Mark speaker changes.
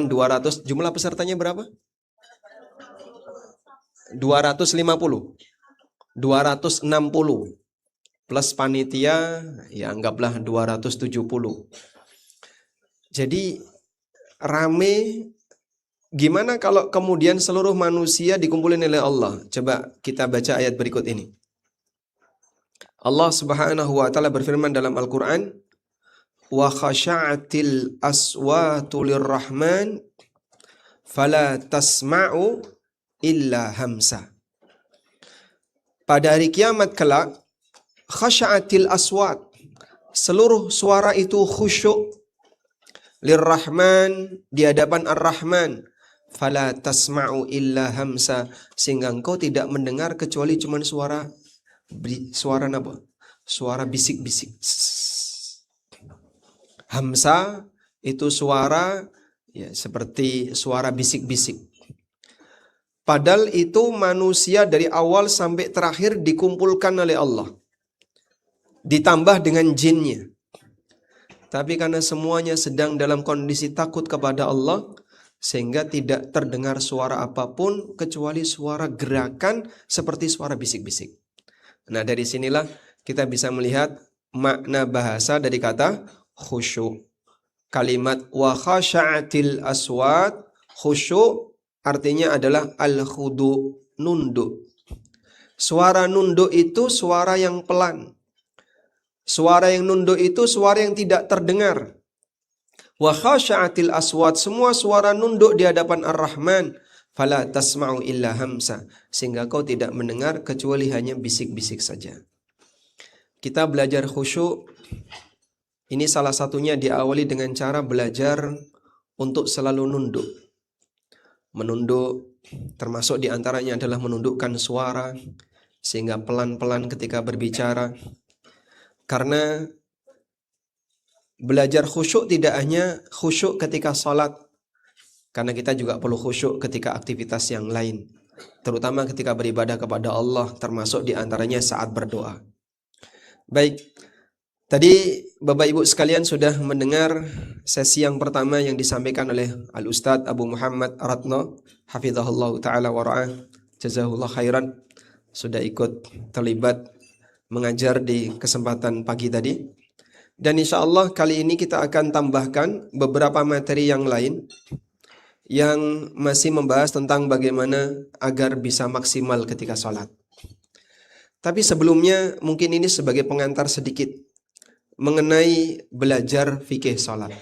Speaker 1: 200, jumlah pesertanya berapa? 250, 260 plus panitia ya anggaplah 270. Jadi rame. Gimana kalau kemudian seluruh manusia dikumpulin oleh Allah? Coba kita baca ayat berikut ini. Allah Subhanahu wa taala berfirman dalam Al-Qur'an, "Wa khasha'atil aswatu lirrahman fala tasma'u illa hamsa." Pada hari kiamat kelak, khasha'atil aswat, seluruh suara itu khusyuk, lirrahman, di hadapan Ar-Rahman, fala tasma'u illa hamsa, sehingga engkau tidak mendengar kecuali cuman suara apa? Suara bisik-bisik. Hamsa itu suara ya seperti suara bisik-bisik. Padahal itu manusia dari awal sampai terakhir dikumpulkan oleh Allah. Ditambah dengan jinnya. Tapi karena semuanya sedang dalam kondisi takut kepada Allah, sehingga tidak terdengar suara apapun kecuali suara gerakan seperti suara bisik-bisik. Nah, dari sinilah kita bisa melihat makna bahasa dari kata khusyuk. Kalimat wa khasha'atil aswat, khusyuk artinya adalah al-khudu, nunduk. Suara nunduk itu suara yang pelan. Suara yang nunduk itu suara yang tidak terdengar. Wa khasha'atil aswat, semua suara nunduk di hadapan Ar-Rahman. Fala tasma'u illa hamsa, sehingga kau tidak mendengar kecuali hanya bisik-bisik saja. Kita belajar khusyuk, ini salah satunya diawali dengan cara belajar untuk selalu nunduk. Menunduk, termasuk diantaranya adalah menundukkan suara, sehingga pelan-pelan ketika berbicara. Karena belajar khusyuk tidak hanya khusyuk ketika sholat, karena kita juga perlu khusyuk ketika aktivitas yang lain, terutama ketika beribadah kepada Allah, termasuk diantaranya saat berdoa. Baik, tadi Bapak Ibu sekalian sudah mendengar sesi yang pertama yang disampaikan oleh Al-Ustadz Abu Muhammad Ratno, hafizahullah ta'ala wara'ah, jazahullah khairan, sudah ikut terlibat mengajar di kesempatan pagi tadi. Dan insya Allah kali ini kita akan tambahkan beberapa materi yang lain yang masih membahas tentang bagaimana agar bisa maksimal ketika sholat. Tapi sebelumnya mungkin ini sebagai pengantar sedikit mengenai belajar fikih sholat.